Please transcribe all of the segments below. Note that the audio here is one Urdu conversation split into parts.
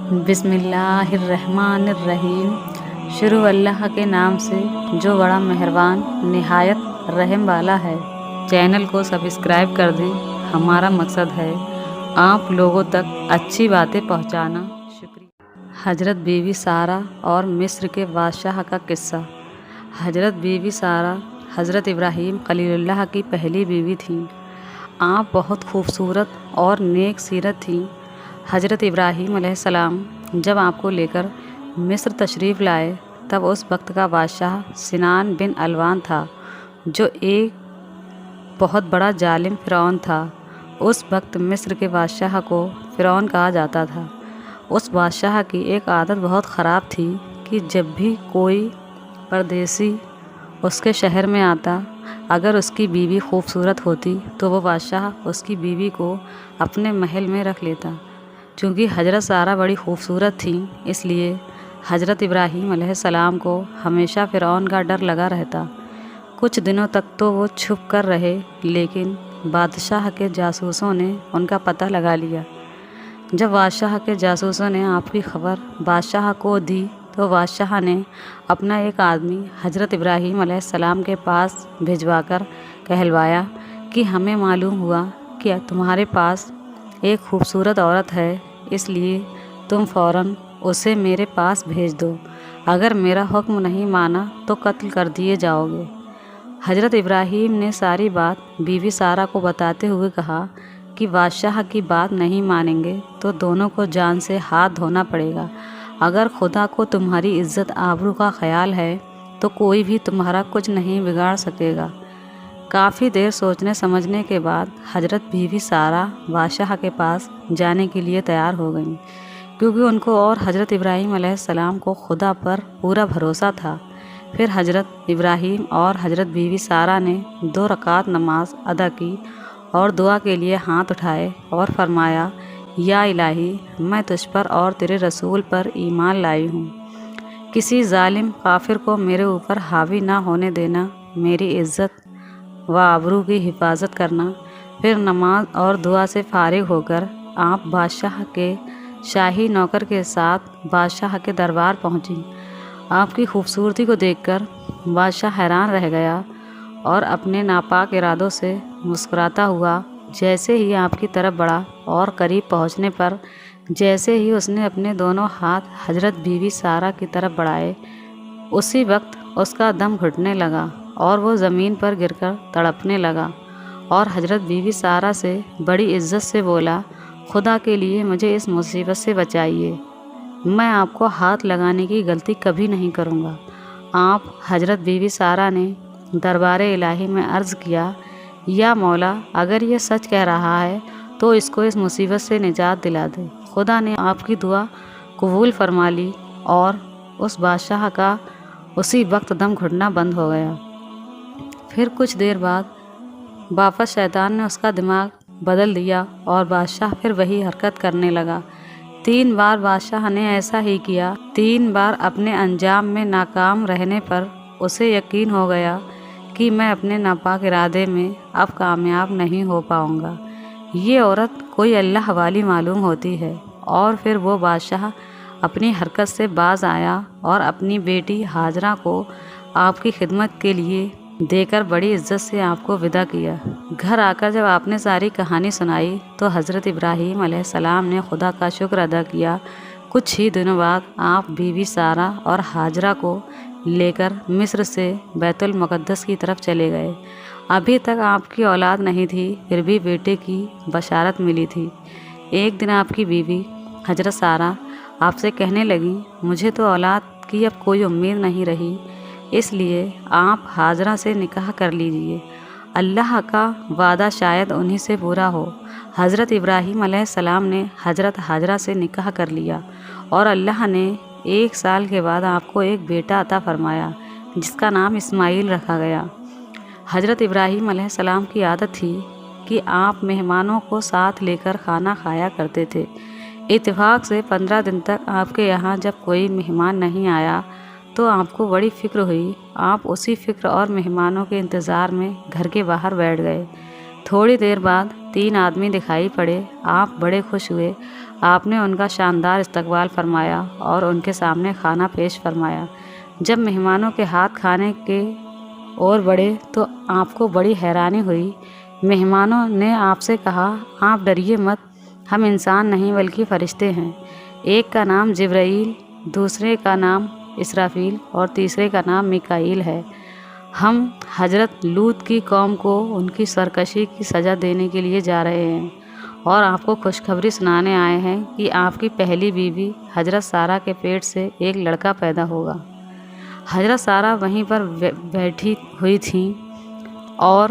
بسم اللہ الرحمن الرحیم۔ شروع اللہ کے نام سے جو بڑا مہربان نہایت رحم والا ہے۔ چینل کو سبسکرائب کر دیں۔ ہمارا مقصد ہے آپ لوگوں تک اچھی باتیں پہنچانا۔ شکریہ۔ حضرت بی بی سارہ اور مصر کے بادشاہ کا قصہ۔ حضرت بی بی سارہ حضرت ابراہیم خلیل اللہ کی پہلی بیوی تھیں۔ آپ بہت خوبصورت اور نیک سیرت تھیں۔ حضرت ابراہیم علیہ السلام جب آپ کو لے کر مصر تشریف لائے تب اس وقت کا بادشاہ سنان بن الوان تھا، جو ایک بہت بڑا ظالم فرعون تھا۔ اس وقت مصر کے بادشاہ کو فرعون کہا جاتا تھا۔ اس بادشاہ کی ایک عادت بہت خراب تھی کہ جب بھی کوئی پردیسی اس کے شہر میں آتا، اگر اس کی بیوی خوبصورت ہوتی تو وہ بادشاہ اس کی بیوی کو اپنے محل میں رکھ لیتا۔ چونکہ حضرت سارہ بڑی خوبصورت تھیں، اس لیے حضرت ابراہیم علیہ السلام کو ہمیشہ فرعون کا ڈر لگا رہتا۔ کچھ دنوں تک تو وہ چھپ کر رہے، لیکن بادشاہ کے جاسوسوں نے ان کا پتہ لگا لیا۔ جب بادشاہ کے جاسوسوں نے آپ کی خبر بادشاہ کو دی تو بادشاہ نے اپنا ایک آدمی حضرت ابراہیم علیہ السلام کے پاس بھجوا کر کہلوایا کہ ہمیں معلوم ہوا کہ تمہارے پاس ایک خوبصورت عورت ہے، اس لیے تم فوراً اسے میرے پاس بھیج دو۔ اگر میرا حکم نہیں مانا تو قتل کر دیے جاؤ گے۔ حضرت ابراہیم نے ساری بات بی بی سارہ کو بتاتے ہوئے کہا کہ بادشاہ کی بات نہیں مانیں گے تو دونوں کو جان سے ہاتھ دھونا پڑے گا۔ اگر خدا کو تمہاری عزت آبرو کا خیال ہے تو کوئی بھی تمہارا کچھ نہیں بگاڑ سکے گا۔ کافی دیر سوچنے سمجھنے کے بعد حضرت بی بی سارہ بادشاہ کے پاس جانے کے لیے تیار ہو گئیں، کیونکہ ان کو اور حضرت ابراہیم علیہ السلام کو خدا پر پورا بھروسہ تھا۔ پھر حضرت ابراہیم اور حضرت بی بی سارہ نے 2 رکعت نماز ادا کی اور دعا کے لیے ہاتھ اٹھائے اور فرمایا، یا الہی، میں تجھ پر اور تیرے رسول پر ایمان لائی ہوں۔ کسی ظالم کافر کو میرے اوپر حاوی نہ ہونے دینا، میری عزت و آبرو کی حفاظت کرنا۔ پھر نماز اور دعا سے فارغ ہو کر آپ بادشاہ کے شاہی نوکر کے ساتھ بادشاہ کے دربار پہنچی۔ آپ کی خوبصورتی کو دیکھ کر بادشاہ حیران رہ گیا اور اپنے ناپاک ارادوں سے مسکراتا ہوا جیسے ہی آپ کی طرف بڑھا اور قریب پہنچنے پر جیسے ہی اس نے اپنے دونوں ہاتھ حضرت بی بی سارہ کی طرف بڑھائے، اسی وقت اس کا دم گھٹنے لگا اور وہ زمین پر گر کر تڑپنے لگا اور حضرت بی بی سارہ سے بڑی عزت سے بولا، خدا کے لیے مجھے اس مصیبت سے بچائیے، میں آپ کو ہاتھ لگانے کی غلطی کبھی نہیں کروں گا۔ آپ حضرت بی بی سارہ نے دربار الہی میں عرض کیا، یا مولا، اگر یہ سچ کہہ رہا ہے تو اس کو اس مصیبت سے نجات دلا دے۔ خدا نے آپ کی دعا قبول فرما لی اور اس بادشاہ کا اسی وقت دم گھٹنا بند ہو گیا۔ پھر کچھ دیر بعد واپس شیطان نے اس کا دماغ بدل دیا اور بادشاہ پھر وہی حرکت کرنے لگا۔ 3 بار بادشاہ نے ایسا ہی کیا۔ 3 بار اپنے انجام میں ناکام رہنے پر اسے یقین ہو گیا کہ میں اپنے ناپاک ارادے میں اب کامیاب نہیں ہو پاؤں گا۔ یہ عورت کوئی اللہ والی معلوم ہوتی ہے۔ اور پھر وہ بادشاہ اپنی حرکت سے باز آیا اور اپنی بیٹی ہاجرہ کو آپ کی خدمت کے لیے دے کر بڑی عزت سے آپ کو ودا کیا۔ گھر آ کر جب آپ نے ساری کہانی سنائی تو حضرت ابراہیم علیہ السلام نے خدا کا شکر ادا کیا۔ کچھ ہی دنوں بعد آپ بی بی سارہ اور ہاجرہ کو لے کر مصر سے بیت المقدس کی طرف چلے گئے۔ ابھی تک آپ کی اولاد نہیں تھی، پھر بھی بیٹے کی بشارت ملی تھی۔ ایک دن آپ کی بیوی حضرت سارہ آپ سے کہنے لگیں، مجھے تو اولاد کی اب کوئی امید نہیں رہی، اس لیے آپ ہاجرہ سے نکاح کر لیجئے، اللہ کا وعدہ شاید انہی سے پورا ہو۔ حضرت ابراہیم علیہ السلام نے حضرت ہاجرہ سے نکاح کر لیا اور اللہ نے 1 سال کے بعد آپ کو ایک بیٹا عطا فرمایا جس کا نام اسماعیل رکھا گیا۔ حضرت ابراہیم علیہ السلام کی عادت تھی کہ آپ مہمانوں کو ساتھ لے کر کھانا کھایا کرتے تھے۔ اتفاق سے 15 دن تک آپ کے یہاں جب کوئی مہمان نہیں آیا تو آپ کو بڑی فکر ہوئی۔ آپ اسی فکر اور مہمانوں کے انتظار میں گھر کے باہر بیٹھ گئے۔ تھوڑی دیر بعد 3 آدمی دکھائی پڑے۔ آپ بڑے خوش ہوئے۔ آپ نے ان کا شاندار استقبال فرمایا اور ان کے سامنے کھانا پیش فرمایا۔ جب مہمانوں کے ہاتھ کھانے کے اور بڑھے تو آپ کو بڑی حیرانی ہوئی۔ مہمانوں نے آپ سے کہا، آپ ڈریے مت، ہم انسان نہیں بلکہ فرشتے ہیں۔ ایک کا نام جبرائیل، دوسرے کا نام اسرافیل اور تیسرے کا نام میکائیل ہے۔ ہم حضرت لوط کی قوم کو ان کی سرکشی کی سزا دینے کے لیے جا رہے ہیں اور آپ کو خوشخبری سنانے آئے ہیں کہ آپ کی پہلی بیوی حضرت سارہ کے پیٹ سے ایک لڑکا پیدا ہوگا۔ حضرت سارہ وہیں پر بیٹھی ہوئی تھیں اور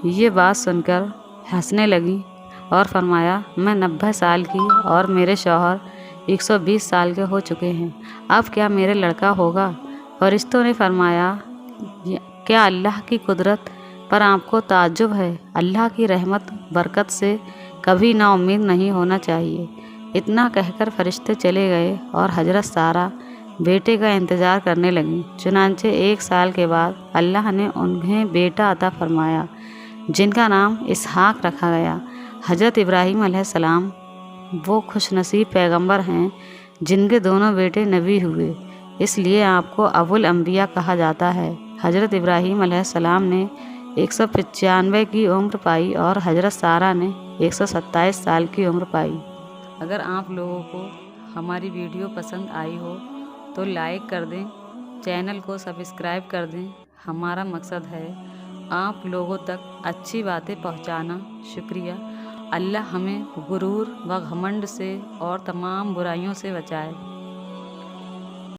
یہ بات سن کر ہنسنے لگیں اور فرمایا، میں 90 سال کی اور میرے شوہر 120 سال کے ہو چکے ہیں، اب کیا میرے لڑکا ہوگا؟ فرشتوں نے فرمایا، کیا اللہ کی قدرت پر آپ کو تعجب ہے؟ اللہ کی رحمت برکت سے کبھی نا امید نہیں ہونا چاہیے۔ اتنا کہہ کر فرشتے چلے گئے اور حضرت سارہ بیٹے کا انتظار کرنے لگیں۔ چنانچہ 1 سال کے بعد اللہ نے انہیں بیٹا عطا فرمایا جن کا نام اسحاق رکھا گیا۔ حضرت ابراہیم علیہ السلام وہ خوش نصیب پیغمبر ہیں جن کے دونوں بیٹے نبی ہوئے، اس لیے آپ کو ابو الانبیاء کہا جاتا ہے۔ حضرت ابراہیم علیہ السلام نے 195 کی عمر پائی اور حضرت سارہ نے 127 سال کی عمر پائی۔ اگر آپ لوگوں کو ہماری ویڈیو پسند آئی ہو تو لائک کر دیں، چینل کو سبسکرائب کر دیں۔ ہمارا مقصد ہے آپ لوگوں تک اچھی باتیں پہنچانا۔ شکریہ۔ اللہ ہمیں غرور و گھمنڈ سے اور تمام برائیوں سے بچائے۔